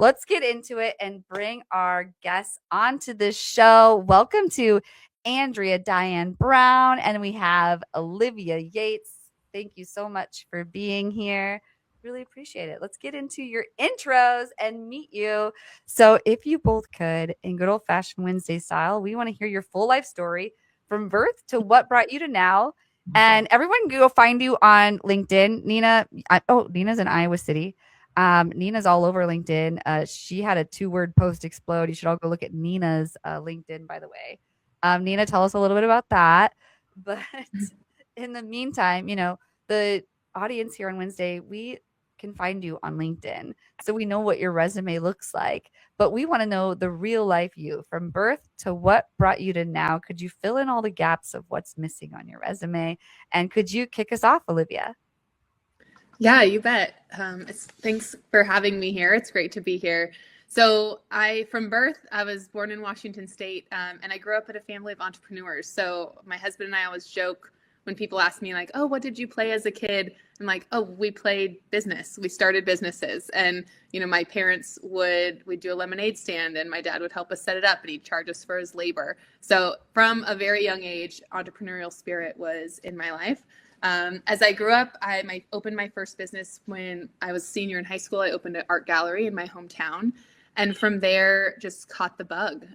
Let's get into it and bring our guests onto the show. Welcome to Andrea Dyan Brown, and we have Olivia Yates. Thank you so much for being here. Really appreciate it. Let's get into your intros and meet you. So, if you both could, in good old fashioned Wednesday style, we want to hear your full life story from birth to what brought you to now. And everyone can go find you on LinkedIn. Nina's in Iowa City. Nina's all over LinkedIn. She had a 2-word post explode. You should all go look at Nina's LinkedIn, by the way. Nina, tell us a little bit about that. But in the meantime, the audience here on Wednesday, we can find you on LinkedIn. So we know what your resume looks like. But we want to know the real life you from birth to what brought you to now. Could you fill in all the gaps of what's missing on your resume? And could you kick us off, Olivia? Yeah, you bet. Thanks for having me here. It's great to be here. So from birth, I was born in Washington State, and I grew up in a family of entrepreneurs. So my husband and I always joke when people ask me like, oh, what did you play as a kid? I'm like, oh, we played business. We started businesses. And, my parents we'd do a lemonade stand, and my dad would help us set it up, and he'd charge us for his labor. So from a very young age, entrepreneurial spirit was in my life. As I grew up, I opened my first business when I was a senior in high school. I opened an art gallery in my hometown. And from there, just caught the bug.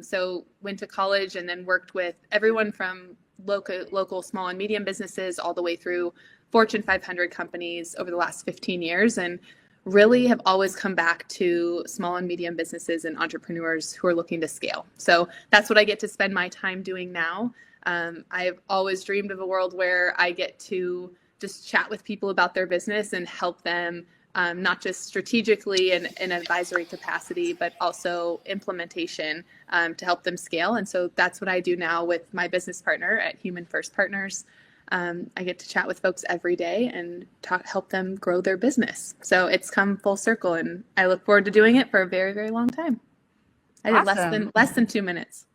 So went to college and then worked with everyone from local small and medium businesses all the way through Fortune 500 companies over the last 15 years. And really have always come back to small and medium businesses and entrepreneurs who are looking to scale. So that's what I get to spend my time doing now. I've always dreamed of a world where I get to just chat with people about their business and help them, not just strategically in an advisory capacity, but also implementation to help them scale. And so that's what I do now with my business partner at Human First Partners. I get to chat with folks every day and help them grow their business. So it's come full circle, and I look forward to doing it for a very, very long time. I did less than 2 minutes.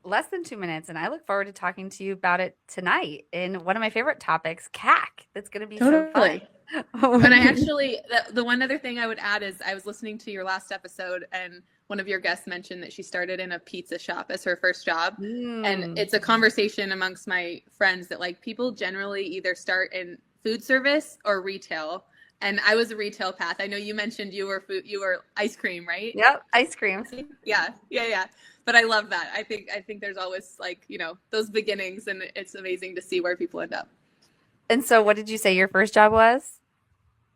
Less than 2 minutes, and I look forward to talking to you about it tonight in one of my favorite topics, CAC. That's going to be so fun. And I actually, the one other thing I would add is I was listening to your last episode, and one of your guests mentioned that she started in a pizza shop as her first job. And it's a conversation amongst my friends that like people generally either start in food service or retail. And I was a retail path. I know you mentioned you were ice cream, right? Yep, ice cream. Yeah. But I love that. I think there's always like, those beginnings, and it's amazing to see where people end up. And so what did you say your first job was?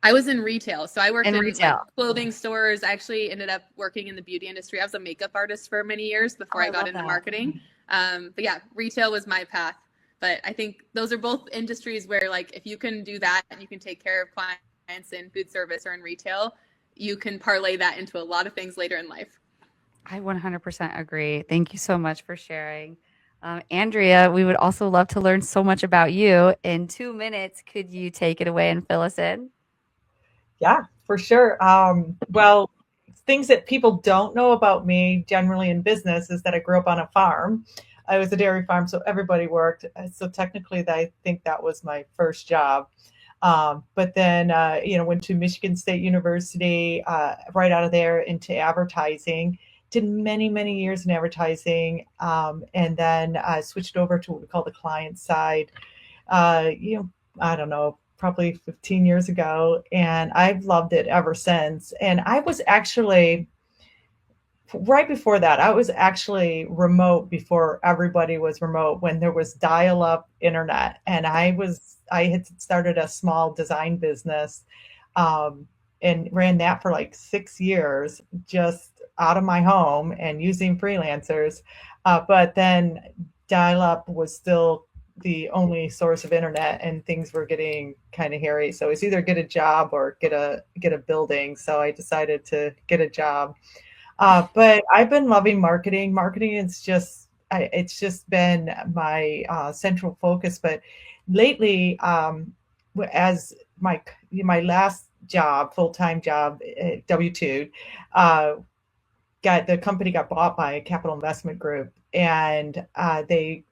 I was in retail. So I worked in retail. Like, clothing stores. I actually ended up working in the beauty industry. I was a makeup artist for many years before I got into marketing. But yeah, retail was my path. But I think those are both industries where like, if you can do that and you can take care of clients in food service or in retail, you can parlay that into a lot of things later in life. I 100% agree. Thank you so much for sharing. Andrea, we would also love to learn so much about you. In 2 minutes, could you take it away and fill us in? Yeah, for sure. Well, things that people don't know about me generally in business is that I grew up on a farm. I was a dairy farm, so everybody worked. So technically, I think that was my first job. But then, went to Michigan State University, right out of there into advertising. Did many, many years in advertising, and then switched over to what we call the client side, I don't know, probably 15 years ago. And I've loved it ever since. And I was actually, right before that, I was actually remote before everybody was remote, when there was dial-up internet. And I had started a small design business, and ran that for like 6 years, just out of my home and using freelancers. But then dial-up was still the only source of internet, and things were getting kind of hairy. So it's either get a job or get a building. So I decided to get a job. But I've been loving marketing. Marketing is just it's just been my central focus. But lately, as my last job, full-time job, W-2, the company got bought by a capital investment group, and they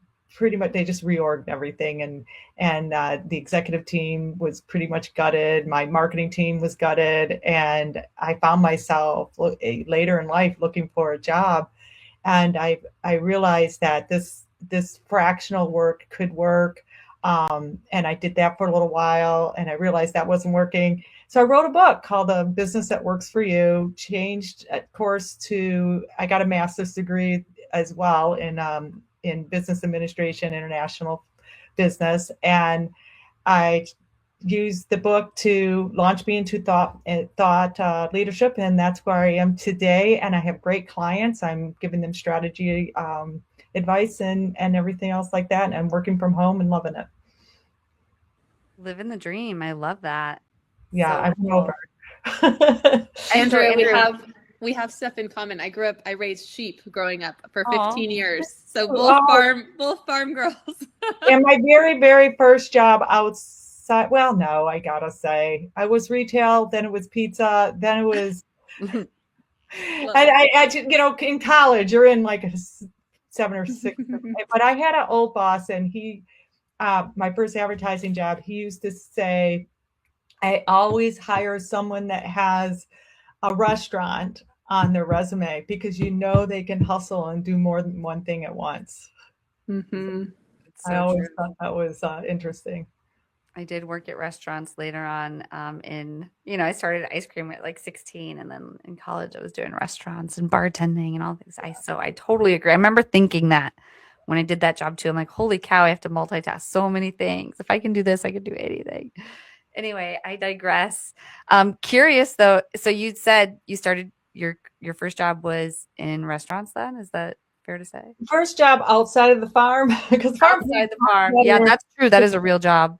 just reorged everything, and the executive team was pretty much gutted. My marketing team was gutted, and I found myself later in life looking for a job, and I realized that this fractional work could work, and I did that for a little while, and I realized that wasn't working. So I wrote a book called The Business That Works for You, changed course I got a master's degree as well in business administration, international business. And I used the book to launch me into thought leadership. And that's where I am today. And I have great clients. I'm giving them strategy advice and everything else like that. And I'm working from home and loving it. Living the dream. I love that. Yeah, So I'm cool. over. Andrea, Andrea, we have stuff in common. I raised sheep growing up for Aw. 15 years. So Wow. both farm girls. And my very, very first job outside, well, no, I gotta say, I was retail, then it was pizza, then it was, in college, you're in like a 7 or 6, but I had an old boss, and my first advertising job, he used to say, I always hire someone that has a restaurant on their resume, because they can hustle and do more than one thing at once. Mm-hmm. So I always true. thought that was interesting. I did work at restaurants later on. I started ice cream at like 16, and then in college I was doing restaurants and bartending and all things. So I totally agree. I remember thinking that when I did that job too. I'm like, holy cow, I have to multitask so many things. If I can do this, I can do anything. Anyway, I digress. Curious though. So you said you started your first job was in restaurants then? Is that fair to say? First job outside of the farm, because farm pays Outside the farm. much Yeah, better. that's true. That is a real job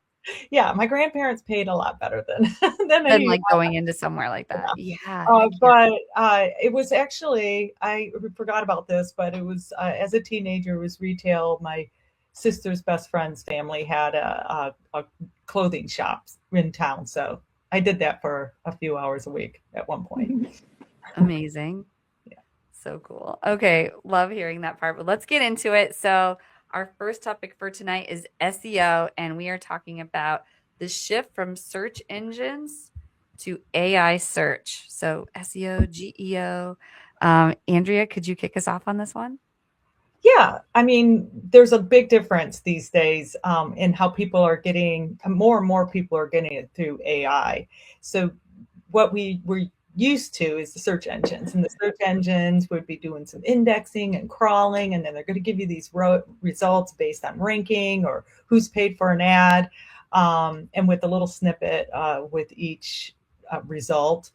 Yeah, my grandparents paid a lot better than than than any. like going into somewhere like that. Yeah. Heck yeah. But it was actually, I forgot about this, but it was as a teenager, it was retail. My sister's best friend's family had a clothing shop in town, so I did that for a few hours a week at one point. Amazing. Yeah. So cool. Okay, love hearing that part. But let's get into it. So, our first topic for tonight is SEO, and we are talking about the shift from search engines to AI search. So, SEO, GEO. Andrea, could you kick us off on this one? Yeah, I mean, there's a big difference these days in how people are getting, more and more people are getting it through AI. So what we were used to is the search engines, and the search engines would be doing some indexing and crawling, and then they're going to give you these results based on ranking or who's paid for an ad, and with a little snippet with each result.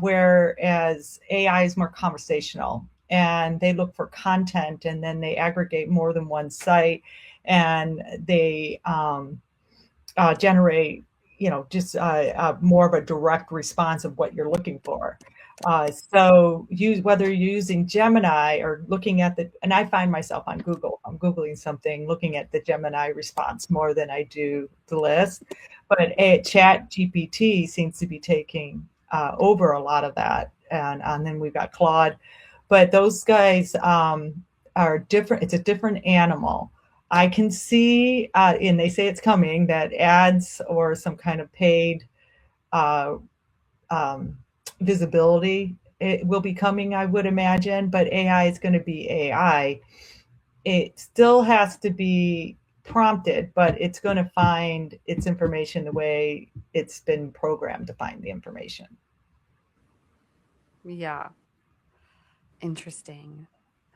Whereas AI is more conversational, and they look for content, and then they aggregate more than one site, and they generate just more of a direct response of what you're looking for. So whether you're using Gemini or looking at and I find myself on Google, I'm Googling something, looking at the Gemini response more than I do the list. But Chat GPT seems to be taking over a lot of that. And then we've got Claude. But those guys are different. It's a different animal. I can see, and they say it's coming, that ads or some kind of paid visibility, it will be coming, I would imagine, but AI is going to be AI. It still has to be prompted, but it's going to find its information the way it's been programmed to find the information. Yeah. Interesting.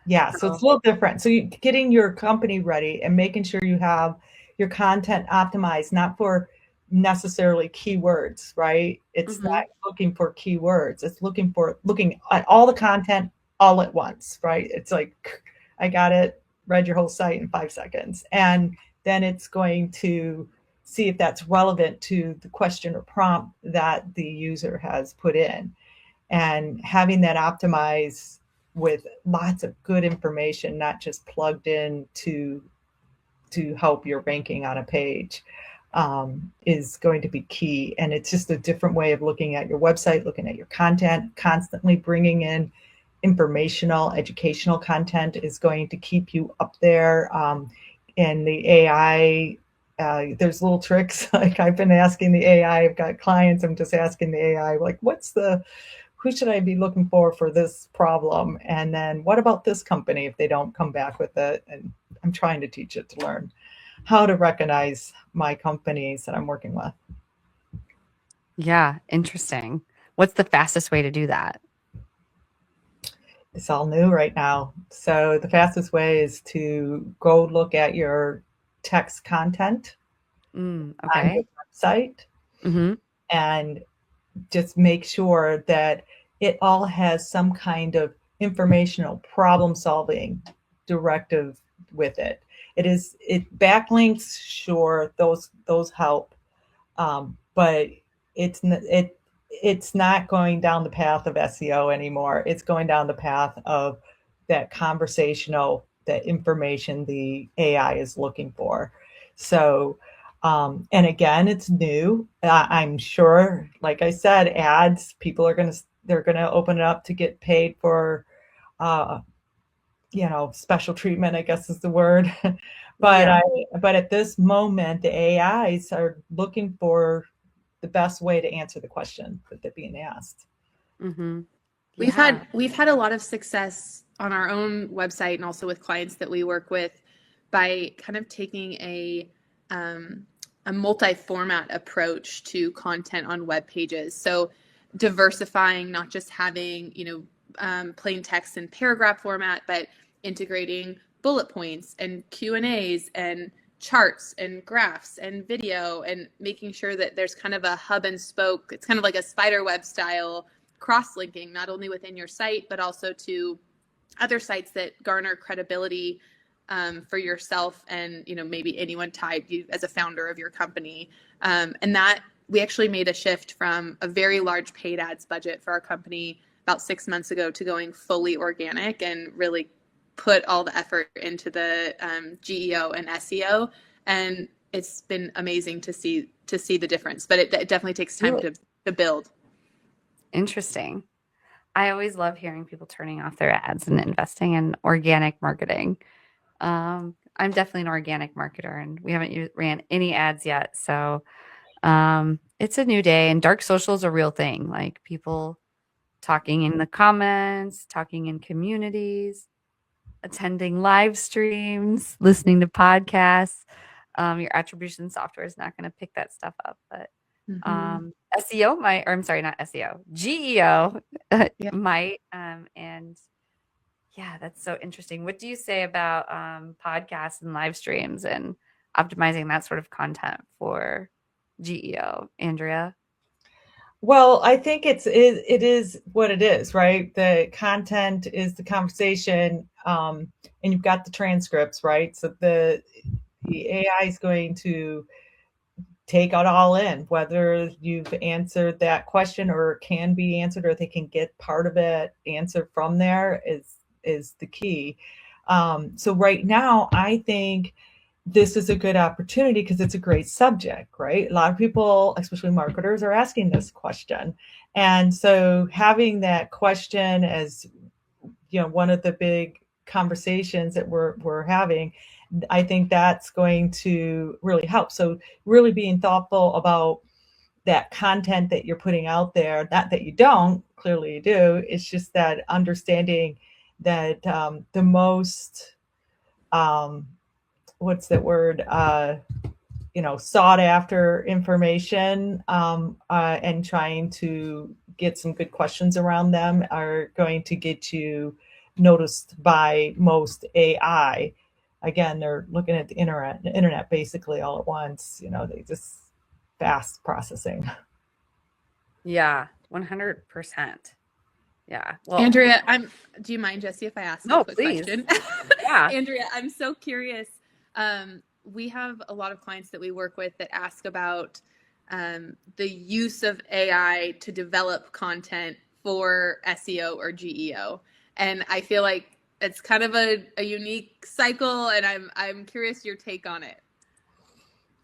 Yeah, so it's a little different. So getting your company ready and making sure you have your content optimized, not for necessarily keywords, right? It's not looking for keywords. It's looking at all the content all at once, right? It's like, I got it, read your whole site in 5 seconds. And then it's going to see if that's relevant to the question or prompt that the user has put in. And having that optimized with lots of good information, not just plugged in to help your ranking on a page, is going to be key. And it's just a different way of looking at your website, looking at your content, constantly bringing in informational, educational content is going to keep you up there. And the AI, there's little tricks. Like I've been asking the AI, I've got clients, I'm just asking the AI, like, who should I be looking for this problem? And then what about this company if they don't come back with it? And I'm trying to teach it to learn how to recognize my companies that I'm working with. Yeah, interesting. What's the fastest way to do that? It's all new right now. So the fastest way is to go look at your text content on your Okay. website Mm-hmm. and just make sure that it all has some kind of informational problem solving directive with it. It backlinks, sure, those help, but it's not going down the path of SEO anymore. It's going down the path of that conversational, that information the AI is looking for. So, and again, it's new. I'm sure, like I said, ads, they're gonna open it up to get paid for, uh, special treatment, I guess is the word. but Yeah. but at this moment, the AIs are looking for the best way to answer the question that they're being asked. Mm-hmm. We've Yeah. had a lot of success on our own website and also with clients that we work with by kind of taking a multi-format approach to content on web pages. So diversifying, not just having plain text and paragraph format, but integrating bullet points and Q&As and charts and graphs and video, and making sure that there's kind of a hub and spoke. It's kind of like a spider web style cross-linking, not only within your site, but also to other sites that garner credibility for yourself and maybe anyone tied you as a founder of your company. And that we actually made a shift from a very large paid ads budget for our company about 6 months ago to going fully organic and really put all the effort into the GEO and SEO. And it's been amazing to see the difference, but it definitely takes time Really to build. interesting. I always love hearing people turning off their ads and investing in organic marketing. I'm definitely an organic marketer, and we haven't ran any ads yet. So it's a new day, and dark social is a real thing. Like people talking in the comments, talking in communities, attending live streams, listening to podcasts. Your attribution software is not going to pick that stuff up, but SEO might, or I'm sorry, not SEO, GEO Yeah. might. And yeah, that's so interesting. What do you say about podcasts and live streams and optimizing that sort of content for GEO, Andrea? Well, I think it is what it is, right? The content is the conversation, and you've got the transcripts, right? So the AI is going to take it all in, whether you've answered that question or can be answered, or they can get part of it answered from there is the key. So right now, I think this is a good opportunity because it's a great subject, right? A lot of people, especially marketers, are asking this question. And so having that question as one of the big conversations that we're having, I think that's going to really help. So really being thoughtful about that content that you're putting out there, not that you don't, clearly you do, it's just that understanding that the most what's that word? Sought after information, and trying to get some good questions around them are going to get you noticed by most AI. Again, they're looking at the internet basically all at once. They just fast processing. Yeah, 100%. Yeah. Well, Andrea, do you mind, Jesse, if I ask no, a quick please. question? Yeah. Andrea, I'm so curious. We have a lot of clients that we work with that ask about the use of AI to develop content for SEO or GEO. And I feel like it's kind of a unique cycle, and I'm curious your take on it.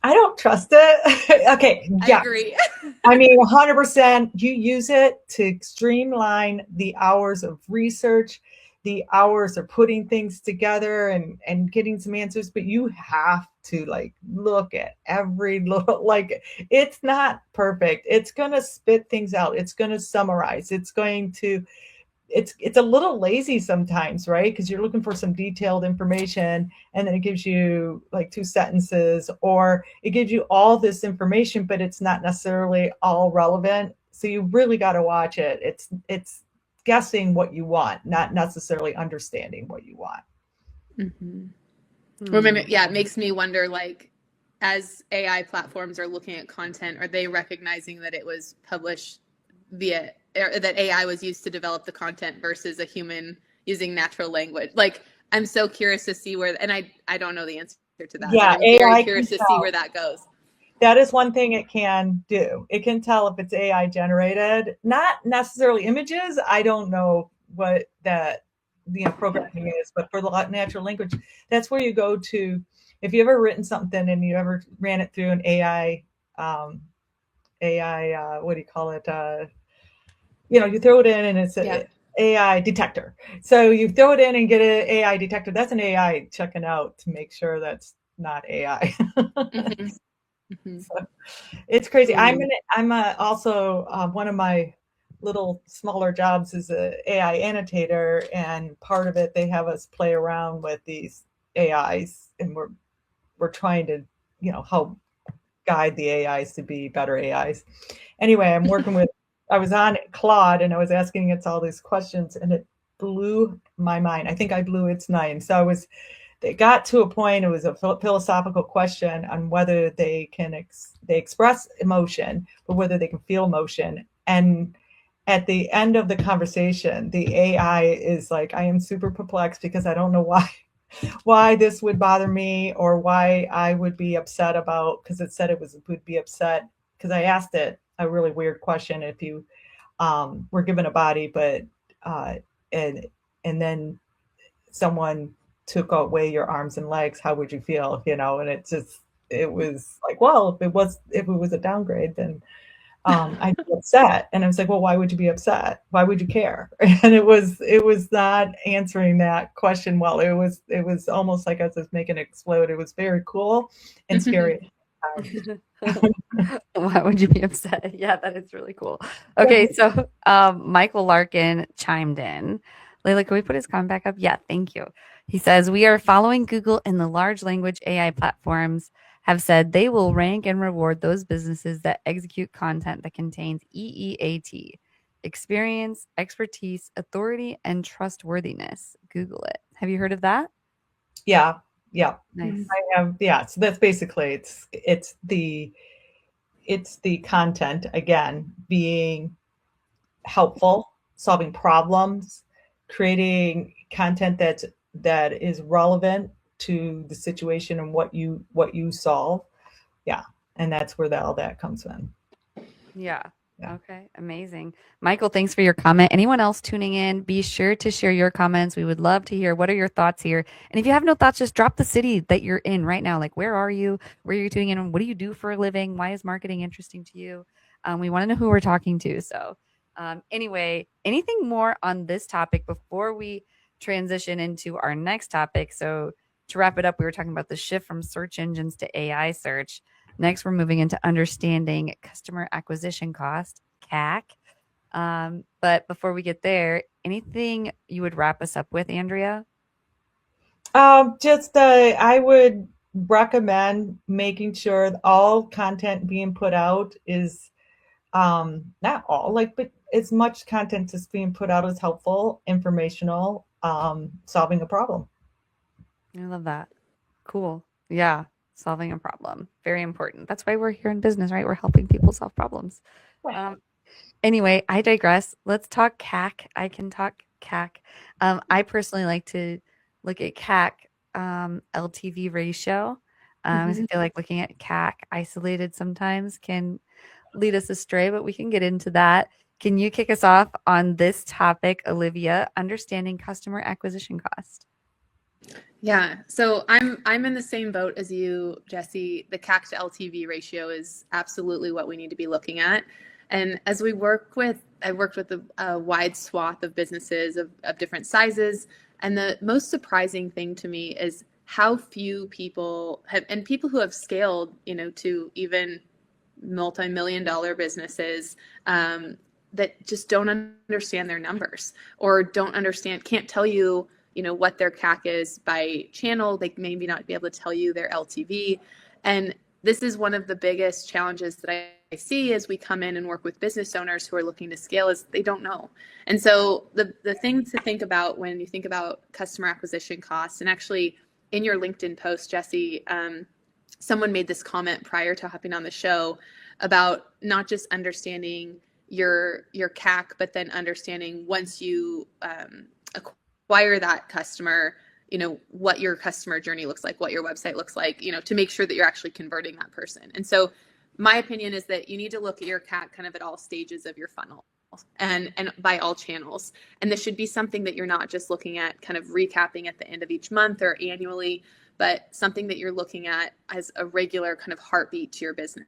I don't trust it. Okay, I yeah. agree. I mean, 100%. You use it to streamline the hours of research, the hours of putting things together and getting some answers, but you have to like look at every little, like, it's not perfect. It's going to spit things out. It's going to summarize. It's a little lazy sometimes, right? Because you're looking for some detailed information and then it gives you like two sentences, or it gives you all this information, but it's not necessarily all relevant. So you really got to watch it. It's guessing what you want, not necessarily understanding what you want. Mm-hmm. Well, yeah, it makes me wonder, like, as AI platforms are looking at content, are they recognizing that it was published via, or that AI was used to develop the content versus a human using natural language? Like, I'm so curious to see where, and I don't know the answer to that. So Yeah, I'm very AI curious can to see tell. where that goes. That is one thing it can do. It can tell if it's AI generated, not necessarily images. I don't know what that programming is, but for the natural language, that's where you go to. If you ever written something and you ever ran it through an AI, what do you call it? You throw it in and it's Yeah. a AI detector. So you throw it in and get an AI detector. That's an AI checking out to make sure that's not AI. Mm-hmm. Mm-hmm. So, it's crazy. I'm also one of my little smaller jobs is a AI annotator, and part of it they have us play around with these AIs, and we're trying to help guide the AIs to be better AIs. Anyway, I was on Claude and I was asking it all these questions, and it blew my mind. I think I blew its mind. So they got to a point, it was a philosophical question on whether they express emotion, but whether they can feel emotion. And at the end of the conversation, the AI is like, I am super perplexed because I don't know why this would bother me, or why I would be upset about, because it said would be upset because I asked it a really weird question. If you were given a body, but and then someone took away your arms and legs, how would you feel? And it was like, well, if it was a downgrade, then I'd be upset. And I was like, well, why would you be upset? Why would you care? And it was not answering that question well. It was almost like I was making it explode. It was very cool and scary. Why would you be upset? Yeah, that is really cool. Okay, so Michael Larkin chimed in. Layla, can we put his comment back up? Yeah, thank you. He says, we are following Google, and the large language AI platforms have said they will rank and reward those businesses that execute content that contains EEAT, experience, expertise, authority, and trustworthiness. Google it. Have you heard of that? Yeah, yeah. Nice. I have, yeah. So that's basically it's the content again being helpful, solving problems, creating content that is relevant to the situation and what you solve. Yeah, and that's where all that comes in. Yeah. Yeah. Okay. Amazing. Michael, thanks for your comment. Anyone else tuning in, be sure to share your comments. We would love to hear what are your thoughts here. And if you have no thoughts, just drop the city that you're in right now. Like, where are you? Where are you tuning in? What do you do for a living? Why is marketing interesting to you? We want to know who we're talking to. So, anyway, anything more on this topic before we transition into our next topic? So, to wrap it up, we were talking about the shift from search engines to AI search. Next, we're moving into understanding customer acquisition cost, CAC. But before we get there, anything you would wrap us up with, Andrea? Just I would recommend making sure that all content being put out is not all, like, but as much content as being put out is helpful, informational, solving a problem. I love that. Cool. Yeah. Solving a problem. Very important. That's why we're here in business, right? We're helping people solve problems. Right. Anyway, I digress. Let's talk CAC. I can talk CAC. I personally like to look at CAC LTV ratio. I Mhm. feel like looking at CAC isolated sometimes can lead us astray, but we can get into that. Can you kick us off on this topic, Olivia? Understanding customer acquisition cost. Yeah, so I'm in the same boat as you, Jesse. The CAC to LTV ratio is absolutely what we need to be looking at. And as we I've worked with a wide swath of businesses of different sizes. And the most surprising thing to me is how few people have, and people who have scaled, to even multi-million dollar businesses, that just don't understand their numbers or can't tell you, what their CAC is by channel. They maybe not be able to tell you their LTV. And this is one of the biggest challenges that I see as we come in and work with business owners who are looking to scale is they don't know. And so the thing to think about when you think about customer acquisition costs, and actually in your LinkedIn post, Jesse, someone made this comment prior to hopping on the show about not just understanding your CAC, but then understanding once you acquire that customer, what your customer journey looks like, what your website looks like, to make sure that you're actually converting that person. And so my opinion is that you need to look at your CAC kind of at all stages of your funnel and by all channels. And this should be something that you're not just looking at kind of recapping at the end of each month or annually, but something that you're looking at as a regular kind of heartbeat to your business.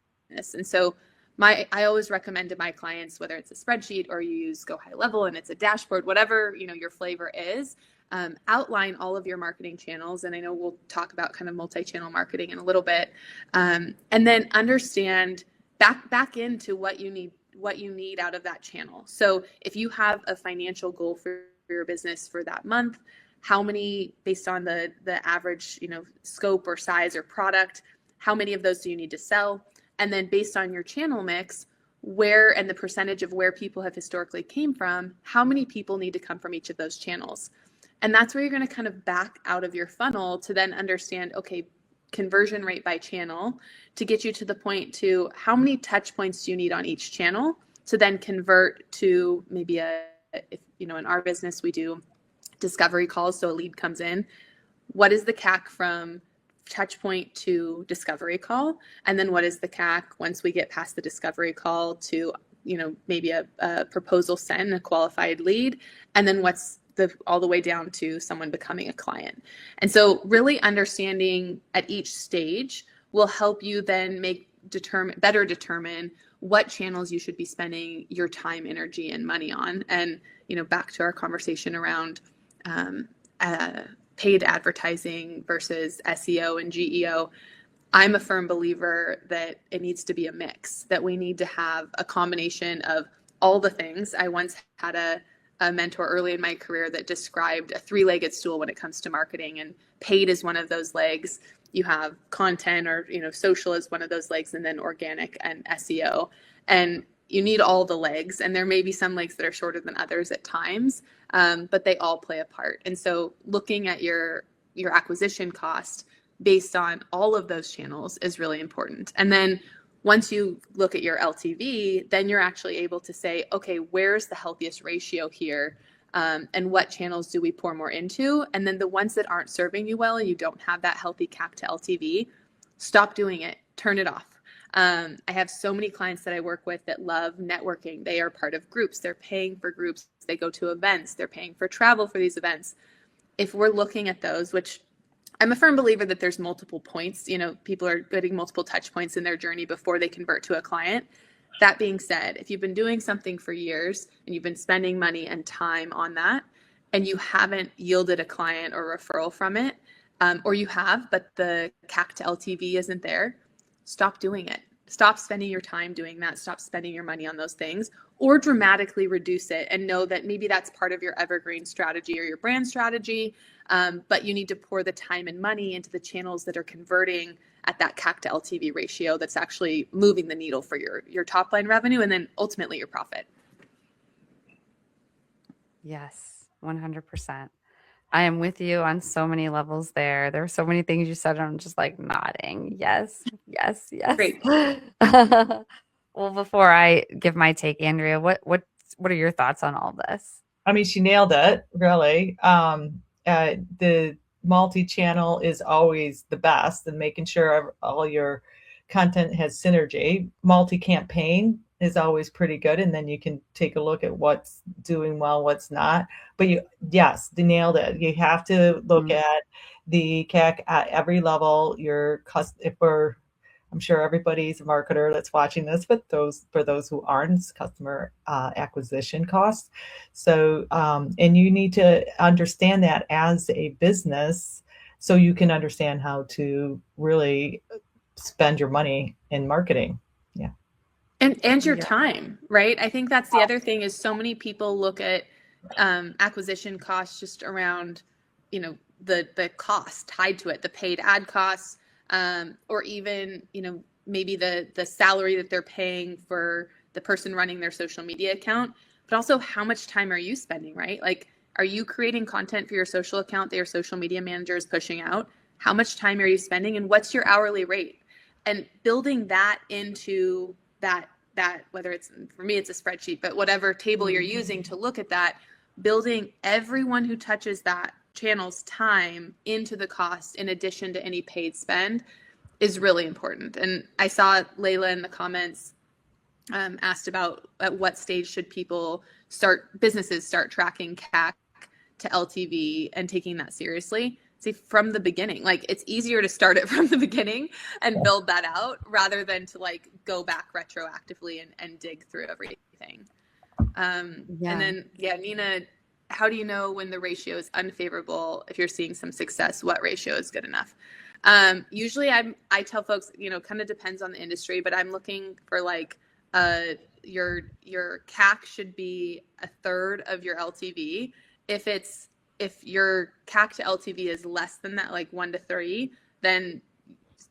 And so I always recommend to my clients, whether it's a spreadsheet or you use Go High Level and it's a dashboard, whatever, your flavor is, outline all of your marketing channels. And I know we'll talk about kind of multi-channel marketing in a little bit. And then understand back into what you need out of that channel. So if you have a financial goal for your business for that month, how many, based on the average, scope or size or product, how many of those do you need to sell? And then based on your channel mix, where and the percentage of where people have historically came from, how many people need to come from each of those channels? And that's where you're going to kind of back out of your funnel to then understand, okay, conversion rate by channel to get you to the point to how many touch points do you need on each channel to then convert to maybe in our business, we do discovery calls. So a lead comes in. What is the CAC from touch point to discovery call? And then what is the CAC once we get past the discovery call to, maybe a proposal send, a qualified lead? And then what's all the way down to someone becoming a client? And so really understanding at each stage will help you then better determine what channels you should be spending your time, energy, and money on. And, back to our conversation around paid advertising versus SEO and GEO, I'm a firm believer that it needs to be a mix, that we need to have a combination of all the things. I once had a mentor early in my career that described a three-legged stool when it comes to marketing, and paid is one of those legs. You have content or, social is one of those legs, and then organic and SEO. And you need all the legs, and there may be some legs that are shorter than others at times, but they all play a part. And so looking at your acquisition cost based on all of those channels is really important. And then once you look at your LTV, then you're actually able to say, okay, where's the healthiest ratio here? And what channels do we pour more into? And then the ones that aren't serving you well and you don't have that healthy CAC to LTV, stop doing it, turn it off. I have so many clients that I work with that love networking. They are part of groups. They're paying for groups. They go to events. They're paying for travel for these events. If we're looking at those, which I'm a firm believer that there's multiple points, people are getting multiple touch points in their journey before they convert to a client. That being said, if you've been doing something for years and you've been spending money and time on that, and you haven't yielded a client or referral from it, or you have, but the CAC to LTV isn't there, stop doing it. Stop spending your time doing that. Stop spending your money on those things, or dramatically reduce it and know that maybe that's part of your evergreen strategy or your brand strategy. But you need to pour the time and money into the channels that are converting at that CAC to LTV ratio that's actually moving the needle for your top line revenue and then ultimately your profit. Yes, 100%. I am with you on so many levels there. There are so many things you said, and I'm just like nodding. Yes, yes, yes. Great. Well, before I give my take, Andrea, what are your thoughts on all this? I mean, she nailed it, really. The multi-channel is always the best, and making sure all your content has synergy. Multi-campaign is always pretty good, and then you can take a look at what's doing well, what's not. But yes, they nailed it. You have to look at the CAC at every level. I'm sure everybody's a marketer that's watching this, but for those who aren't, it's customer acquisition costs. So, and you need to understand that as a business, so you can understand how to really spend your money in marketing. Yeah. And your time, right? I think that's the other thing is so many people look at acquisition costs just around, the cost tied to it, the paid ad costs, or even, maybe the salary that they're paying for the person running their social media account, but also how much time are you spending, right? Like, are you creating content for your social account that your social media manager is pushing out? How much time are you spending, and what's your hourly rate? And building that into that whether it's, for me, it's a spreadsheet, but whatever table you're using to look at that, building everyone who touches that channel's time into the cost in addition to any paid spend is really important. And I saw Layla in the comments asked about at what stage should businesses start tracking CAC to LTV and taking that seriously. See, from the beginning, like, it's easier to start it from the beginning and build that out rather than to like go back retroactively and dig through everything. And then, Nina, how do you know when the ratio is unfavorable? If you're seeing some success, what ratio is good enough? Usually I tell folks, kind of depends on the industry, but I'm looking for like, your CAC should be a third of your LTV. If your CAC to LTV is less than that, like 1 to 3, then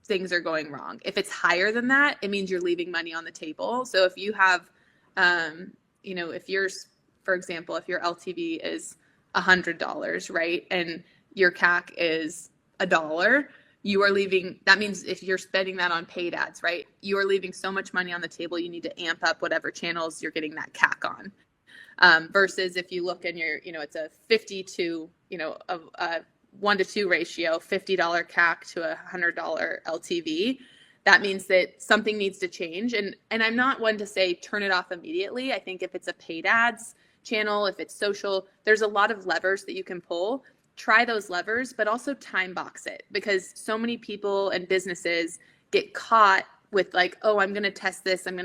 things are going wrong. If it's higher than that, it means you're leaving money on the table. So if you have, for example, if your LTV is $100, right, and your CAC is $1, that means if you're spending that on paid ads, right, you are leaving so much money on the table, you need to amp up whatever channels you're getting that CAC on. Versus if you look and it's a 50 to, a 1 to 2 ratio, $50 CAC to $100 LTV, that means that something needs to change. And I'm not one to say turn it off immediately. I think if it's a paid ads channel, if it's social, there's a lot of levers that you can pull. Try those levers, but also time box it, because so many people and businesses get caught with like, oh, I'm going to test this. And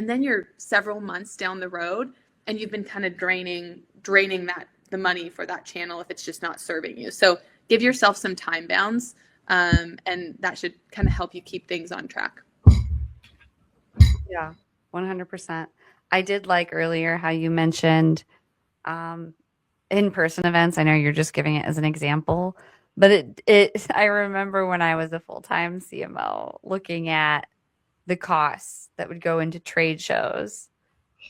then you're several months down the road and you've been kind of draining the money for that channel if it's just not serving you. So give yourself some time bounds, and that should kind of help you keep things on track. Yeah, 100%. I did like earlier how you mentioned in-person events. I know you're just giving it as an example, but I remember when I was a full-time CMO looking at the costs that would go into trade shows,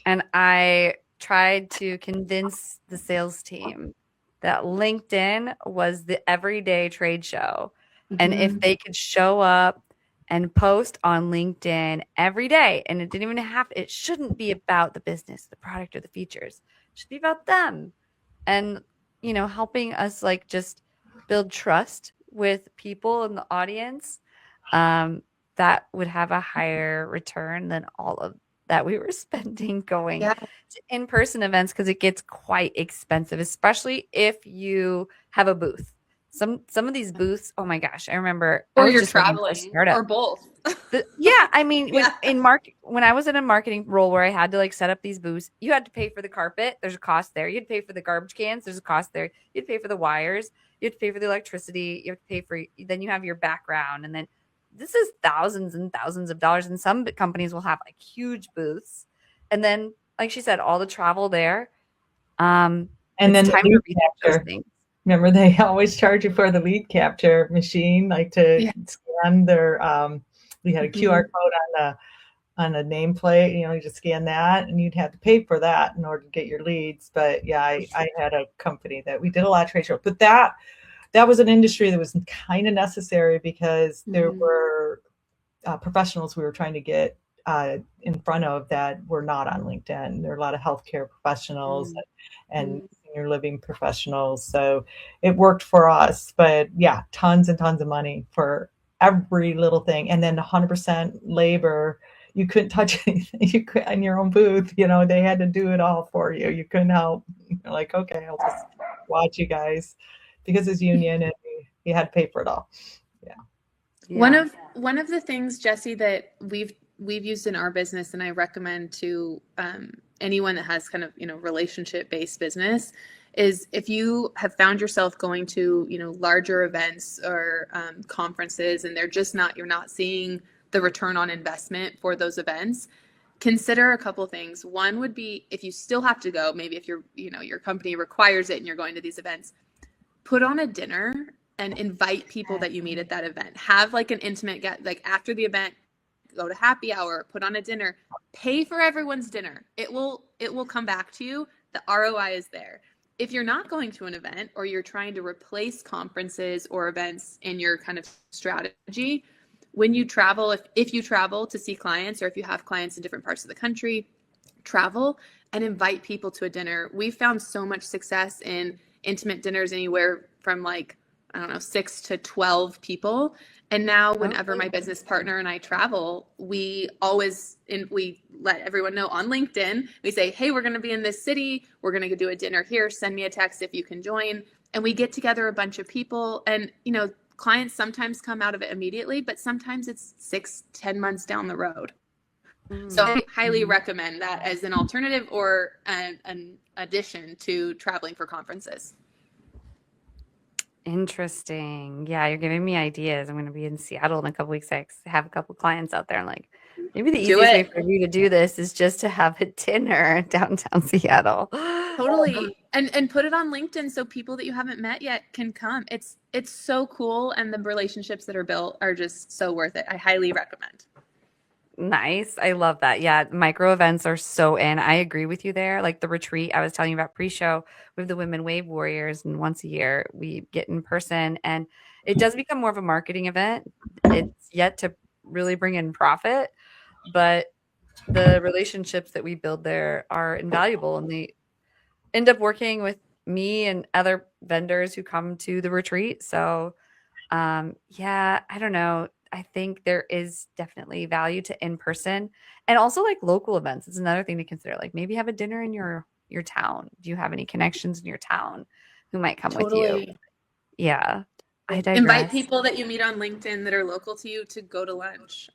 and I tried to convince the sales team that LinkedIn was the everyday trade show. And if they could show up and post on LinkedIn every day, and it shouldn't be about the business, the product, or the features. It should be about them. And, helping us like just build trust with people in the audience, that would have a higher return than all of that we were spending going to in-person events, because it gets quite expensive, especially if you have a booth. Some of these booths, oh my gosh, I remember. Or you're traveling, or both. I mean, when I was in a marketing role where I had to like set up these booths, you had to pay for the carpet. There's a cost there. You'd pay for the garbage cans. There's a cost there. You'd pay for the wires. You'd pay for the electricity. You have to pay for, then you have your background. And then this is thousands and thousands of dollars. And some companies will have like huge booths. And then, like she said, all the travel there. And then time to research those things. Remember, they always charge you for the lead capture machine, like to scan their. We had a QR code on a nameplate. You just scan that, and you'd have to pay for that in order to get your leads. But yeah, I had a company that we did a lot of trade shows, but that was an industry that was kind of necessary because there were professionals we were trying to get in front of that were not on LinkedIn. There are a lot of healthcare professionals and senior living professionals. So it worked for us. But yeah, tons and tons of money for every little thing. And then 100% labor. You couldn't touch anything. You could in your own booth. They had to do it all for you. You couldn't help. You're like, okay, I'll just watch you guys because it's union and we had to pay for it all. Yeah. One of the things, Jesse, that we've used in our business, and I recommend to anyone that has kind of relationship based business, is if you have found yourself going to larger events or conferences, and you're not seeing the return on investment for those events, consider a couple things. One would be, if you still have to go, maybe if your company requires it and you're going to these events, put on a dinner and invite people that you meet at that event. Have like an intimate like after the event, go to happy hour, put on a dinner, pay for everyone's dinner. It will come back to you. The ROI is there. If you're not going to an event, or you're trying to replace conferences or events in your kind of strategy, when you travel, if you travel to see clients, or if you have clients in different parts of the country, travel and invite people to a dinner. We've found so much success in intimate dinners, anywhere from 6 to 12 people. And now whenever my business partner and I travel, we let everyone know on LinkedIn. We say, hey, we're going to be in this city. We're going to do a dinner here. Send me a text if you can join. And we get together a bunch of people, and, clients sometimes come out of it immediately, but sometimes it's 6-10 months down the road. So I highly recommend that as an alternative or an addition to traveling for conferences. Interesting. Yeah, you're giving me ideas. I'm going to be in Seattle in a couple weeks. I have a couple clients out there. I'm like, maybe the easiest way for you to do this is just to have a dinner downtown Seattle. Totally. And put it on LinkedIn so people that you haven't met yet can come. It's so cool, and the relationships that are built are just so worth it. I highly recommend. Nice. I love that. Yeah, micro events are so in. I agree with you there. Like the retreat I was telling you about pre-show with the Women Wave Warriors, and once a year we get in person, and it does become more of a marketing event. It's yet to really bring in profit, but the relationships that we build there are invaluable, and they end up working with me and other vendors who come to the retreat. So yeah, I don't know. I think there is definitely value to in person, and also like local events. It's another thing to consider. Like maybe have a dinner in your town. Do you have any connections in your town who might come with you? Yeah. I digress. Invite people that you meet on LinkedIn that are local to you to go to lunch.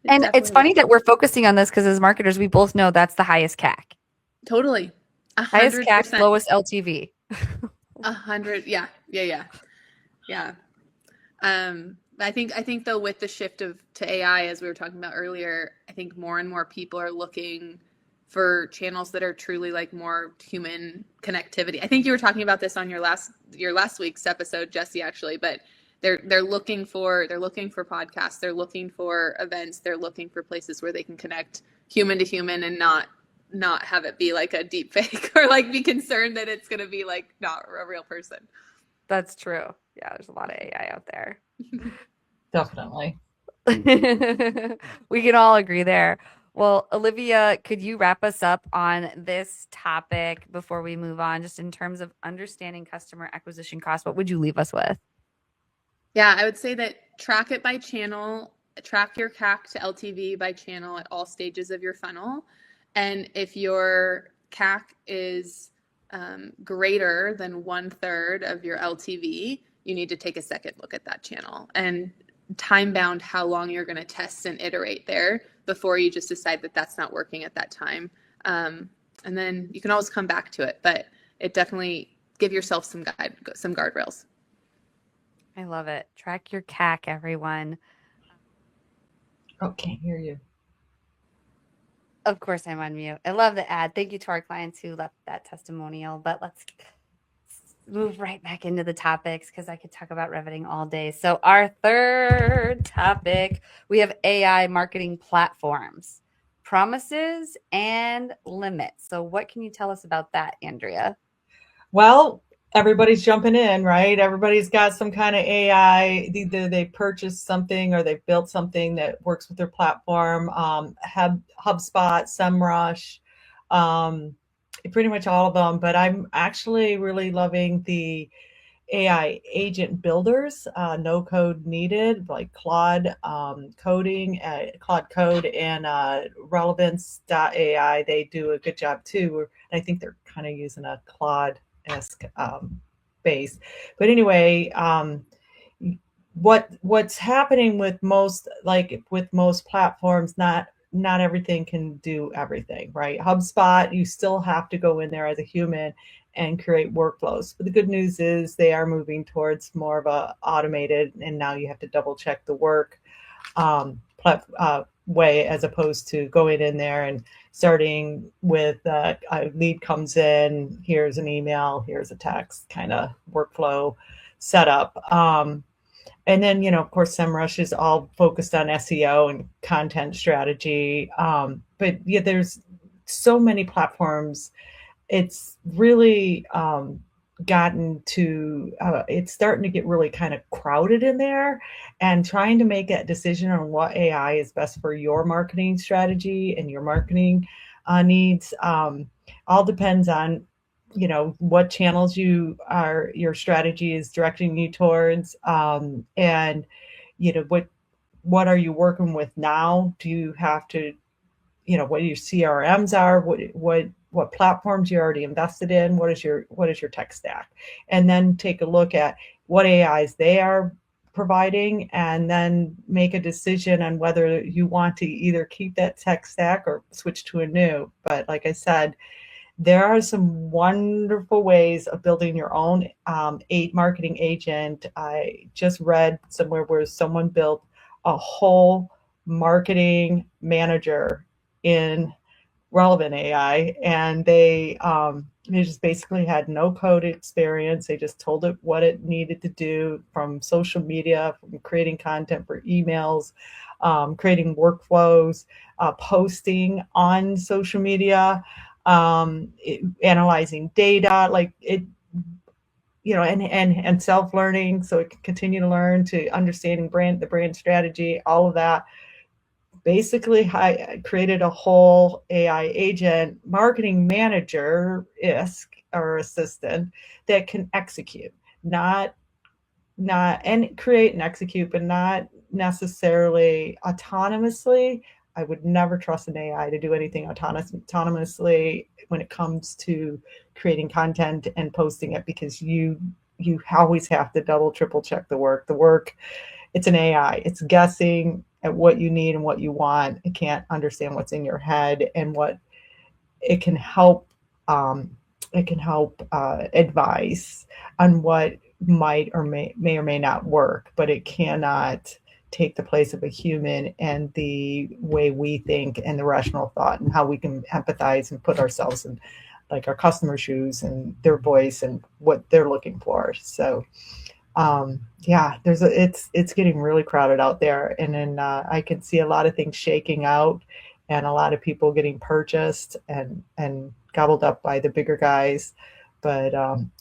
And it's funny that we're focusing on this because as marketers, we both know that's the highest CAC. Totally. 100%. Highest CAC, lowest LTV. 100. Yeah. I think though, with the shift to AI, as we were talking about earlier, I think more and more people are looking for channels that are truly like more human connectivity. I think you were talking about this on your last week's episode, Jesse, actually, but they're looking for podcasts, they're looking for events, they're looking for places where they can connect human to human and not have it be like a deep fake, or like be concerned that it's going to be like not a real person. That's true. Yeah, there's a lot of AI out there. Definitely. We can all agree there. Well, Olivia, could you wrap us up on this topic before we move on, just in terms of understanding customer acquisition costs? What would you leave us with? Yeah, I would say that track it by channel, track your CAC to LTV by channel at all stages of your funnel. And if your CAC is greater than 1/3 of your LTV, you need to take a second look at that channel and time bound how long you're going to test and iterate there before you just decide that that's not working at that time. And then you can always come back to it, but it definitely give yourself some guardrails. I love it. Track your CAC, everyone. Oh, can't hear you. Of course, I'm on mute. I love the ad. Thank you to our clients who left that testimonial. But let's move right back into the topics because I could talk about Reventing all day. So our third topic, we have AI marketing platforms, promises and limits. So what can you tell us about that, Andrea? Well, everybody's jumping in, right? Everybody's got some kind of AI. Either they purchased something or they built something that works with their platform. HubSpot, SEMrush, um, pretty much all of them. But I'm actually really loving the AI agent builders, no code needed, like Claude coding, Claude Code, and Relevance.ai. They do a good job too. I think they're kind of using a Claude-esque base. But anyway, what's happening with most platforms, not everything can do everything, right? HubSpot, you still have to go in there as a human and create workflows. But the good news is they are moving towards more of a automated, and now you have to double check the work way, as opposed to going in there and starting with a lead comes in, here's an email, here's a text kind of workflow setup. And then, of course, SEMrush is all focused on SEO and content strategy. But yeah, there's so many platforms. It's really it's starting to get really kind of crowded in there, and trying to make that decision on what AI is best for your marketing strategy and your marketing needs all depends on what channels your strategy is directing you towards, and what are you working with now. Do you have to what your CRMs are, what platforms you're already invested in, what is your tech stack, and then take a look at what AIs they are providing, and then make a decision on whether you want to either keep that tech stack or switch to a new. But like I said, there are some wonderful ways of building your own marketing agent. I just read somewhere where someone built a whole marketing manager in Relevant AI, and they just basically had no code experience. They just told it what it needed to do, from social media, from creating content for emails, creating workflows, posting on social media, analyzing data, like it, and self-learning, so it can continue to learn, to understanding the brand strategy, all of that. Basically, I created a whole AI agent, marketing manager isk or assistant, that can execute, not and create and execute, but not necessarily autonomously. I would never trust an AI to do anything autonomously when it comes to creating content and posting it, because you always have to double, triple check the work. It's an AI. It's guessing at what you need and what you want. It can't understand what's in your head, and what it can help. Advise on what might or may not work, but it cannot take the place of a human and the way we think and the rational thought and how we can empathize and put ourselves in like our customer shoes and their voice and what they're looking for. So yeah, it's getting really crowded out there, and then I can see a lot of things shaking out, and a lot of people getting purchased and gobbled up by the bigger guys. But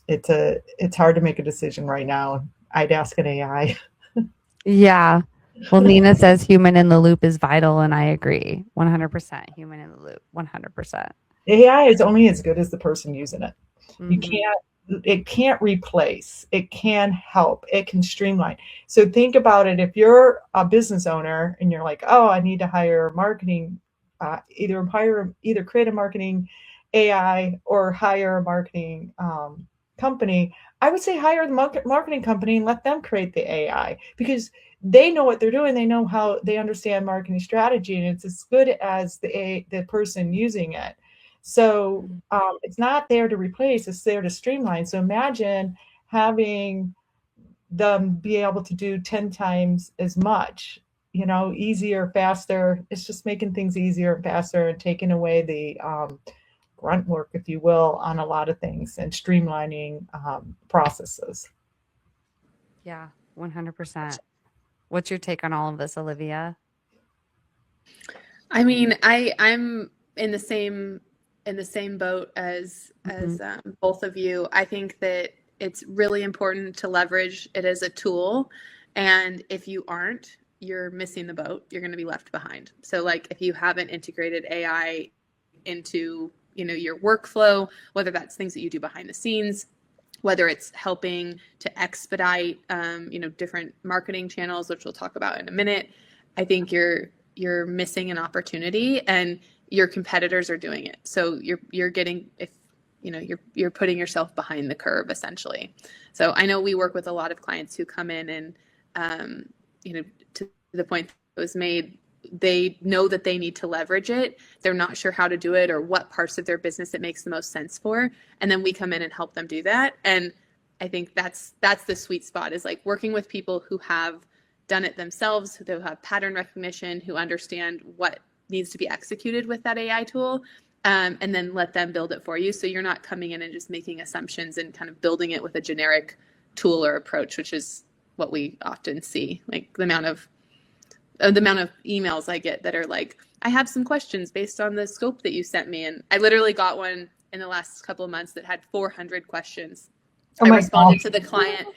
it's hard to make a decision right now. I'd ask an AI. Yeah. Well, Nina says human in the loop is vital, and I agree. 100% human in the loop. 100%. AI is only as good as the person using it. Mm-hmm. It can't replace, it can help, it can streamline. So think about it. If you're a business owner and you're like, oh, I need to hire marketing, either create a marketing AI or hire a marketing company, I would say hire the marketing company and let them create the AI, because they know what they're doing. They know how, they understand marketing strategy, and it's as good as the person using it. So it's not there to replace, it's there to streamline. So imagine having them be able to do 10 times as much, easier, faster. It's just making things easier and faster, and taking away the grunt work, if you will, on a lot of things, and streamlining processes. Yeah, 100%. What's your take on all of this, Olivia? I mean, I'm in the same boat as both of you. I think that it's really important to leverage it as a tool. And if you aren't, you're missing the boat. You're going to be left behind. So like if you haven't integrated AI into, your workflow, whether that's things that you do behind the scenes, whether it's helping to expedite, different marketing channels, which we'll talk about in a minute, I think you're missing an opportunity, and your competitors are doing it. So you're getting, if you're putting yourself behind the curve essentially. So I know we work with a lot of clients who come in and, to the point that was made, they know that they need to leverage it. They're not sure how to do it or what parts of their business it makes the most sense for. And then we come in and help them do that. And I think that's the sweet spot, is like working with people who have done it themselves, who have pattern recognition, who understand what needs to be executed with that AI tool, and then let them build it for you. So you're not coming in and just making assumptions and kind of building it with a generic tool or approach, which is what we often see. Like the amount of emails I get that are like, I have some questions based on the scope that you sent me. And I literally got one in the last couple of months that had 400 questions. I responded to the client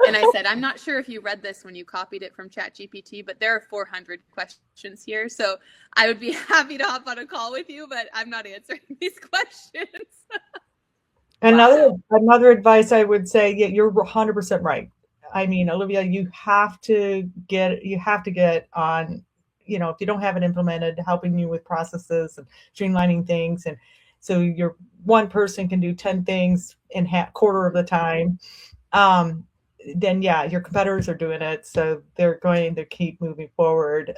and I said, I'm not sure if you read this when you copied it from ChatGPT, but there are 400 questions here. So I would be happy to hop on a call with you, but I'm not answering these questions. Another advice I would say, yeah, you're 100% right. I mean, Olivia, you have to get on, if you don't have it implemented, helping you with processes and streamlining things. And so your one person can do 10 things in quarter of the time. Then yeah, your competitors are doing it. So they're going to keep moving forward,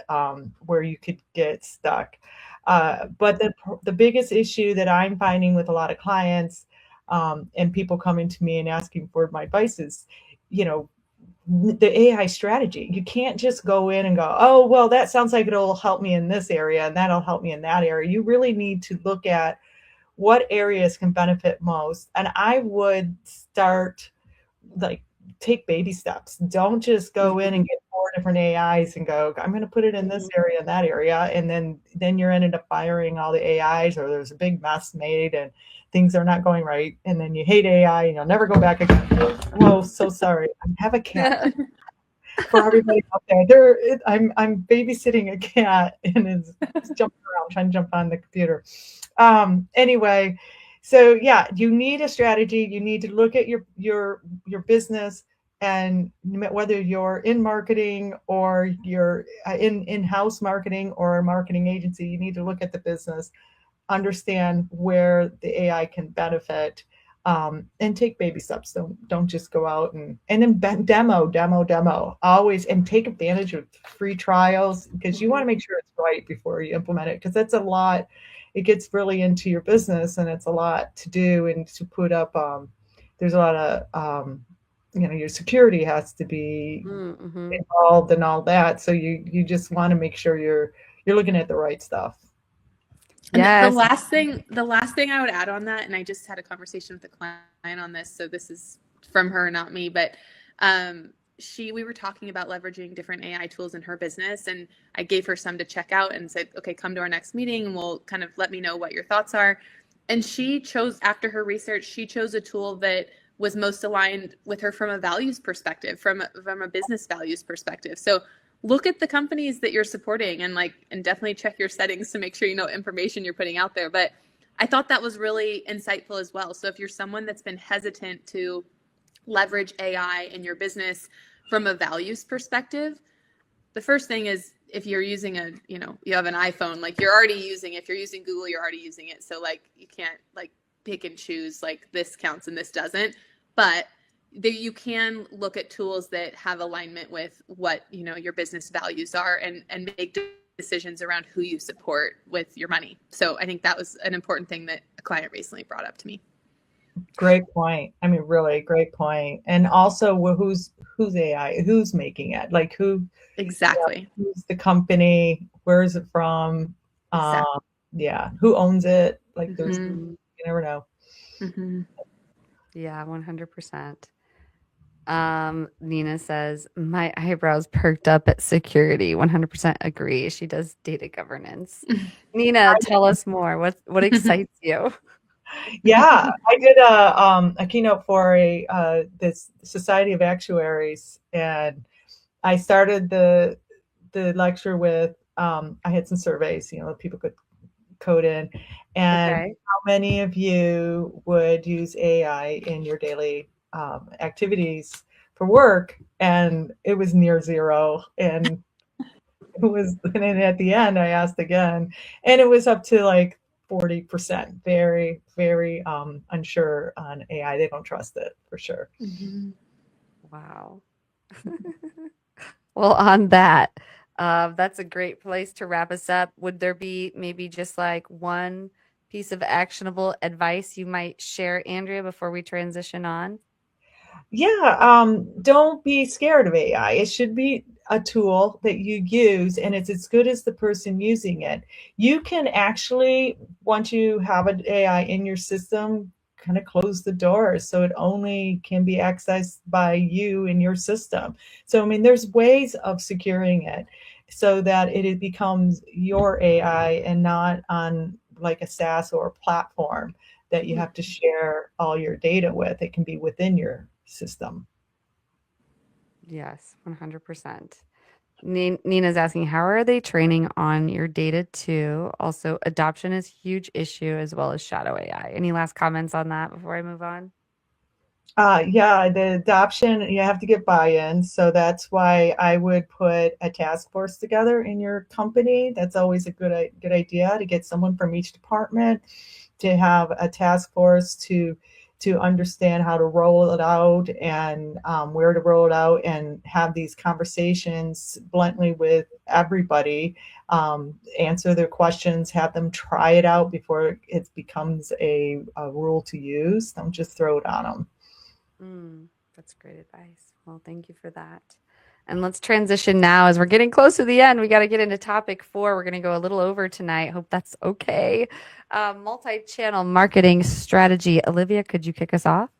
where you could get stuck. But the biggest issue that I'm finding with a lot of clients, and people coming to me and asking for my advice is, the AI strategy. You can't just go in and go, oh, well, that sounds like it'll help me in this area and that'll help me in that area. You really need to look at what areas can benefit most. And I would start, like, take baby steps. Don't just go in and get 4 different AIs and go, I'm going to put it in this area and that area. And then you're ended up firing all the AIs, or there's a big mess made and things are not going right. And then you hate AI and you'll never go back again. Whoa, so sorry. I have a cat. For everybody out there, I'm babysitting a cat and it's jumping around, trying to jump on the computer. Anyway, so yeah, you need a strategy. You need to look at your business, and whether you're in marketing or you're in-house marketing or a marketing agency, you need to look at the business, understand where the AI can benefit, and take baby steps. Don't just go out and then demo always, and take advantage of free trials, because you want to make sure it's right before you implement it, because that's a lot. It gets really into your business and it's a lot to do and to put up. There's a lot of, your security has to be involved and all that. So you just want to make sure you're looking at the right stuff. Yes. The last thing I would add on that, and I just had a conversation with a client on this, so this is from her, not me, but we were talking about leveraging different AI tools in her business, and I gave her some to check out and said, okay, come to our next meeting and we'll kind of let me know what your thoughts are. And she chose, after her research, she chose a tool that was most aligned with her from a values perspective, from a business values perspective. So look at the companies that you're supporting and definitely check your settings to make sure you know what information you're putting out there. But I thought that was really insightful as well. So if you're someone that's been hesitant to leverage AI in your business from a values perspective, the first thing is, if you're using you have an iPhone, you're already using, if you're using Google, you're already using it. So you can't pick and choose, this counts and this doesn't. But you can look at tools that have alignment with what your business values are, and make decisions around who you support with your money. So I think that was an important thing that a client recently brought up to me. Great point. I mean, really great point. And also, who's AI? Who's making it? Who exactly? Who's the company? Where is it from? Exactly. Yeah, who owns it? There's you never know. Yeah, 100%. Nina says, my eyebrows perked up at security. 100% agree. She does data governance. Nina, tell us more. What excites you? Yeah, I did a keynote for this Society of Actuaries, and I started the lecture with I had some surveys, that people could code in, and Okay. how many of you would use AI in your daily activities for work? And it was near zero, and it was, and then at the end I asked again, and it was up to like 40%. Very, very unsure on AI. They don't trust it for sure. Mhm. Wow. Well, on that, that's a great place to wrap us up. Would there be maybe just like one piece of actionable advice you might share, Andrea, before we transition on? Yeah, don't be scared of AI. It should be a tool that you use, and it's as good as the person using it. You can actually, once you have an AI in your system, kind of close the doors so it only can be accessed by you in your system. So, I mean, there's ways of securing it so that it becomes your AI and not on like a SaaS or a platform that you have to share all your data with. It can be within your system. Yes, 100%. Nina's asking, how are they training on your data too? Also, adoption is a huge issue as well as shadow AI. Any last comments on that before I move on? Yeah, the adoption, you have to get buy-in. So that's why I would put a task force together in your company. That's always a good idea to get someone from each department to have a task force to understand how to roll it out and where to roll it out and have these conversations bluntly with everybody, answer their questions, have them try it out before it becomes a rule to use. Don't just throw it on them. That's great advice. Well, thank you for that. And let's transition now as we're getting close to the end. We got to get into topic 4. We're going to go a little over tonight. Hope that's okay. Multi-channel marketing strategy. Olivia, could you kick us off?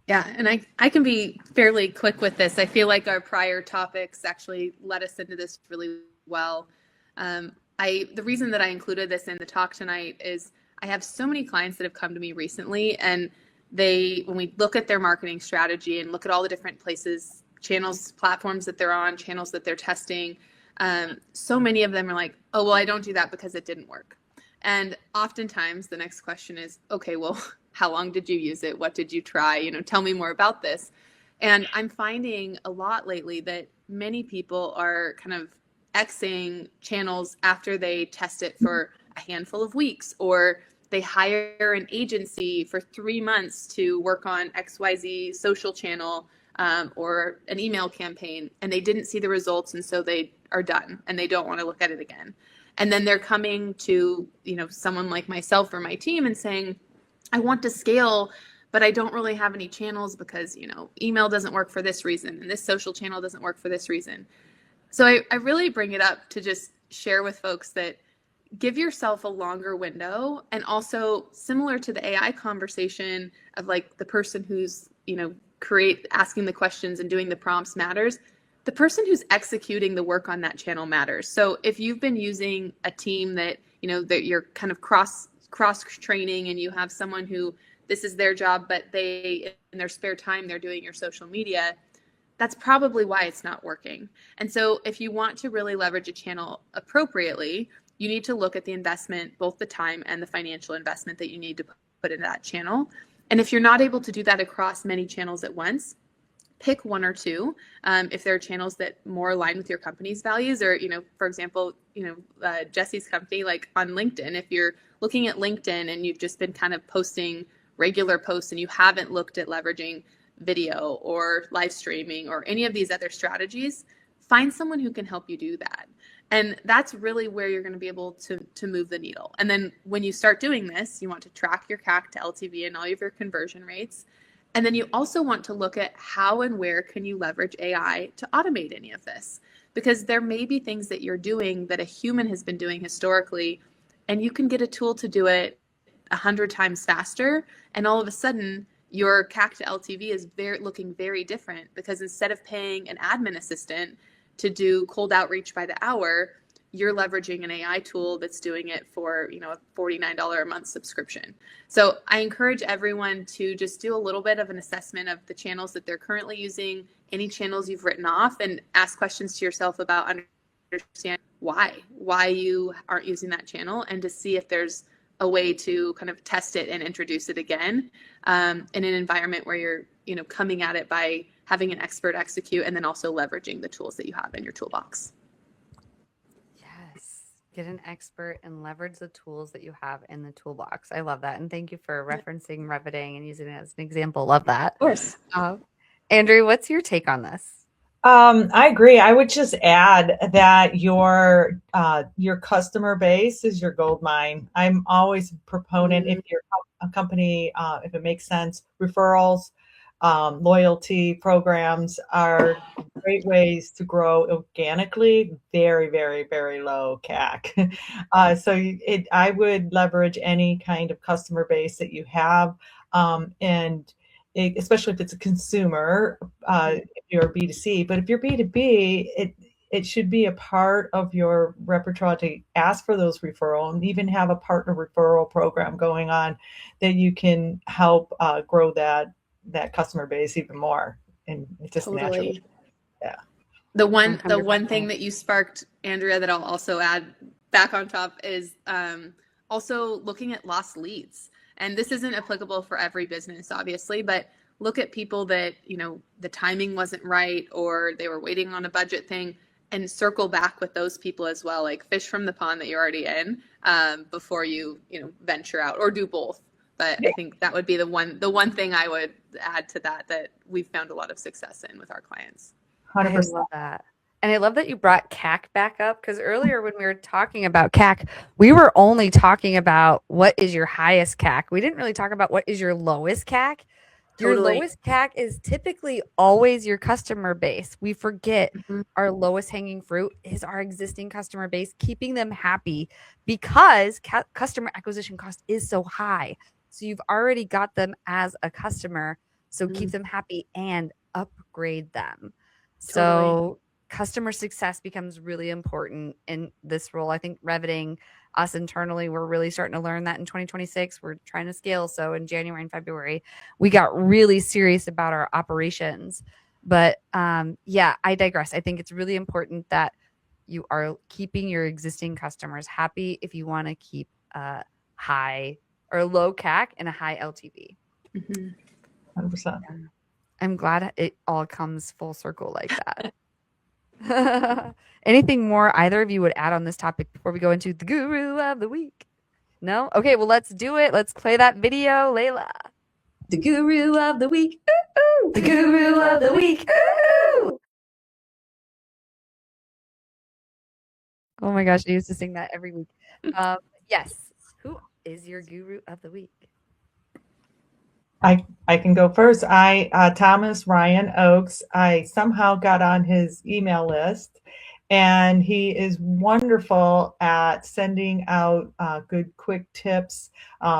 Yeah, and I can be fairly quick with this. I feel like our prior topics actually led us into this really well. The reason that I included this in the talk tonight is I have so many clients that have come to me recently, and when we look at their marketing strategy and look at all the different places, channels, platforms that they're on, channels that they're testing, so many of them are like, oh, well, I don't do that because it didn't work. And oftentimes the next question is, okay, well, how long did you use it? What did you try? Tell me more about this. And I'm finding a lot lately that many people are kind of Xing channels after they test it for a handful of weeks, or they hire an agency for 3 months to work on XYZ social channel, or an email campaign, and they didn't see the results, and so they are done and they don't want to look at it again. And then they're coming to someone like myself or my team and saying, I want to scale, but I don't really have any channels because email doesn't work for this reason and this social channel doesn't work for this reason. So I really bring it up to just share with folks that give yourself a longer window, and also similar to the AI conversation of like the person who's asking the questions and doing the prompts matters. The person who's executing the work on that channel matters. So if you've been using a team that that you're kind of cross training, and you have someone who this is their job, but they in their spare time they're doing your social media, that's probably why it's not working. And so if you want to really leverage a channel appropriately, you need to look at the investment, both the time and the financial investment that you need to put into that channel. And if you're not able to do that across many channels at once, pick one or two. If there are channels that more align with your company's values, or for example, Jesse's company, like on LinkedIn, if you're looking at LinkedIn and you've just been kind of posting regular posts and you haven't looked at leveraging video or live streaming or any of these other strategies, find someone who can help you do that. And that's really where you're going to be able to move the needle. And then when you start doing this, you want to track your CAC to LTV and all of your conversion rates. And then you also want to look at how and where can you leverage AI to automate any of this? Because there may be things that you're doing that a human has been doing historically, and you can get a tool to do it 100 times faster. And all of a sudden, your CAC to LTV is looking very different, because instead of paying an admin assistant to do cold outreach by the hour, you're leveraging an AI tool that's doing it for, a $49 a month subscription. So I encourage everyone to just do a little bit of an assessment of the channels that they're currently using, any channels you've written off, and ask questions to yourself about understand why you aren't using that channel, and to see if there's a way to kind of test it and introduce it again in an environment where you're, coming at it by having an expert execute, and then also leveraging the tools that you have in your toolbox. Yes. Get an expert and leverage the tools that you have in the toolbox. I love that. And thank you for referencing Reveting and using it as an example. Love that. Of course. Andrew, what's your take on this? I agree. I would just add that your customer base is your gold mine. I'm always a proponent, if you're a company, if it makes sense, referrals, loyalty programs are great ways to grow organically, very, very, very low CAC. I would leverage any kind of customer base that you have, especially if it's a consumer, if you're B2C. But if you're B2B, it should be a part of your repertoire to ask for those referrals, and even have a partner referral program going on that you can help grow that customer base even more. And it's just naturally. Yeah. The one thing that you sparked, Andrea, that I'll also add back on top is also looking at lost leads. And this isn't applicable for every business, obviously, but look at people that, the timing wasn't right, or they were waiting on a budget thing, and circle back with those people as well, like fish from the pond that you're already in, before you, venture out, or do both. But I think that would be the one thing I would add to that we've found a lot of success in with our clients. 100%. I love that. And I love that you brought CAC back up, because earlier when we were talking about CAC, we were only talking about what is your highest CAC. We didn't really talk about what is your lowest CAC. Your lowest CAC is typically always your customer base. We forget our lowest hanging fruit is our existing customer base, keeping them happy, because customer acquisition cost is so high. So you've already got them as a customer. So keep them happy and upgrade them. So customer success becomes really important in this role. I think Reveting, us internally, we're really starting to learn that in 2026. We're trying to scale. So in January and February, we got really serious about our operations. But I digress. I think it's really important that you are keeping your existing customers happy if you want to keep high or low CAC and a high LTV. 100%. I'm glad it all comes full circle like that. Anything more either of you would add on this topic before we go into the Guru of the Week? No? Okay, well, let's do it. Let's play that video, Layla. The Guru of the Week. Ooh, the Guru of the Week. Ooh. Oh my gosh, I used to sing that every week. Yes. Who is your Guru of the Week? I can go first. Thomas Ryan Oakes, I somehow got on his email list, and he is wonderful at sending out good, quick tips,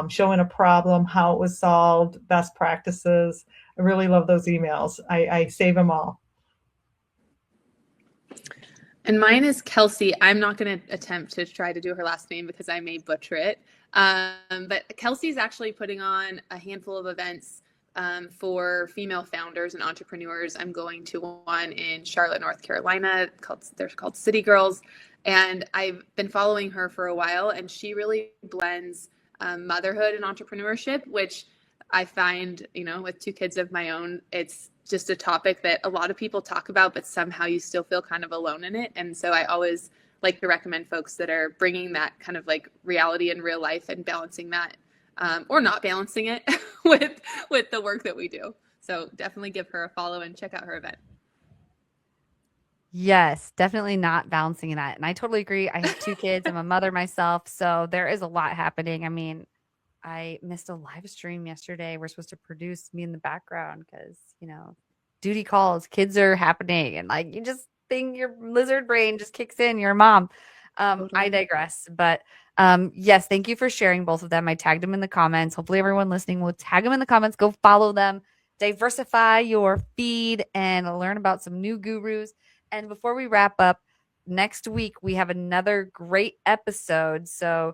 showing a problem, how it was solved, best practices. I really love those emails. I save them all. And mine is Kelsey. I'm not going to attempt to try to do her last name because I may butcher it. But Kelsey's actually putting on a handful of events for female founders and entrepreneurs. I'm going to one in Charlotte, North Carolina. They're called City Girls. And I've been following her for a while, and she really blends motherhood and entrepreneurship, which I find, with 2 kids of my own, it's just a topic that a lot of people talk about, but somehow you still feel kind of alone in it. And so I always like to recommend folks that are bringing that kind of like reality in real life and balancing that, or not balancing it with the work that we do. So definitely give her a follow and check out her event. Yes, definitely not balancing that. And I totally agree. I have 2 kids. I'm a mother myself. So there is a lot happening. I mean, I missed a live stream yesterday. We're supposed to produce me in the background because, duty calls, kids are happening. And like, you just think your lizard brain just kicks in. You're a mom. I digress. But yes, thank you for sharing both of them. I tagged them in the comments. Hopefully everyone listening will tag them in the comments. Go follow them. Diversify your feed and learn about some new gurus. And before we wrap up, next week we have another great episode. So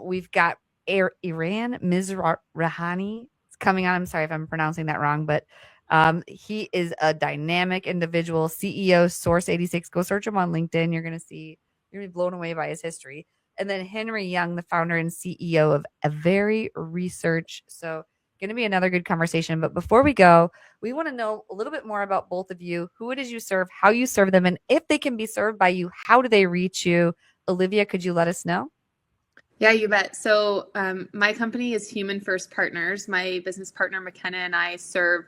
we've got Iran Mizrahani coming on. I'm sorry if I'm pronouncing that wrong, but he is a dynamic individual, CEO, Source 86. Go search him on LinkedIn. You're going to be blown away by his history. And then Henry Young, the founder and CEO of A Very Research. So going to be another good conversation. But before we go, we want to know a little bit more about both of you, who it is you serve, how you serve them, and if they can be served by you, how do they reach you? Olivia, could you let us know? Yeah, you bet. So my company is Human First Partners. My business partner, McKenna, and I serve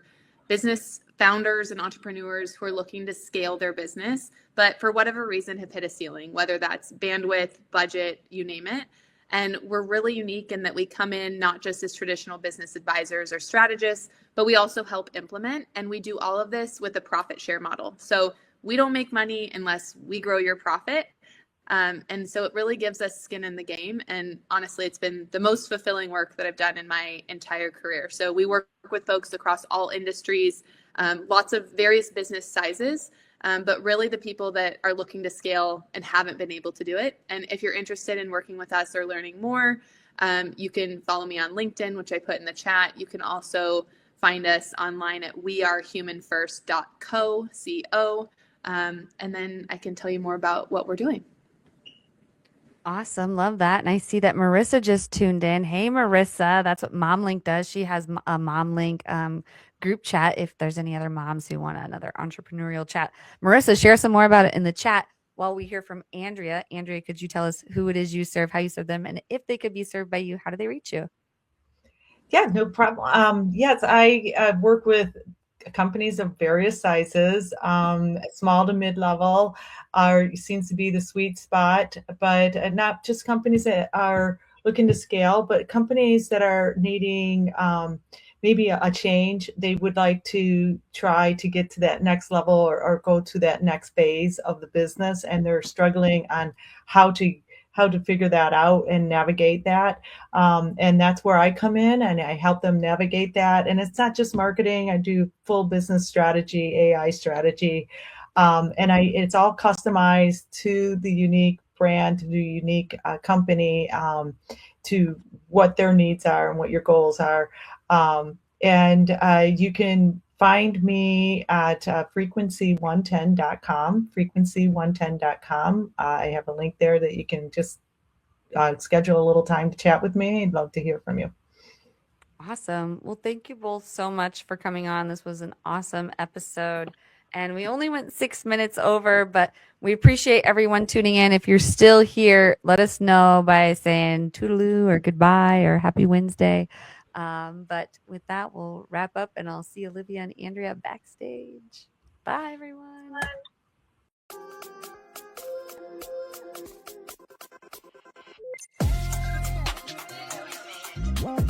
business founders and entrepreneurs who are looking to scale their business, but for whatever reason have hit a ceiling, whether that's bandwidth, budget, you name it. And we're really unique in that we come in not just as traditional business advisors or strategists, but we also help implement. And we do all of this with a profit share model. So we don't make money unless we grow your profit. And so it really gives us skin in the game. And honestly, it's been the most fulfilling work that I've done in my entire career. So we work with folks across all industries, lots of various business sizes, but really the people that are looking to scale and haven't been able to do it. And if you're interested in working with us or learning more, you can follow me on LinkedIn, which I put in the chat. You can also find us online at wearehumanfirst.co. And then I can tell you more about what we're doing. Awesome. Love that. And I see that Marissa just tuned in. Hey, Marissa. That's what MomLink does. She has a MomLink group chat if there's any other moms who want another entrepreneurial chat. Marissa, share some more about it in the chat while we hear from Andrea. Andrea, could you tell us who it is you serve, how you serve them, and if they could be served by you, how do they reach you? Yeah, no problem. Yes, I work with companies of various sizes. Small to mid-level seems to be the sweet spot, but not just companies that are looking to scale, but companies that are needing maybe a change. They would like to try to get to that next level or go to that next phase of the business, and they're struggling on how to figure that out and navigate that. And that's where I come in and I help them navigate that. And it's not just marketing. I do full business strategy, AI strategy. And it's all customized to the unique brand, to the unique company, to what their needs are and what your goals are. And you can find me at frequency110.com, frequency110.com. I have a link there that you can just schedule a little time to chat with me. I'd love to hear from you. Awesome. Well, thank you both so much for coming on. This was an awesome episode. And we only went 6 minutes over, but we appreciate everyone tuning in. If you're still here, let us know by saying toodaloo or goodbye or happy Wednesday. But with that, we'll wrap up and I'll see Olivia and Andrea backstage. Bye, everyone. Bye.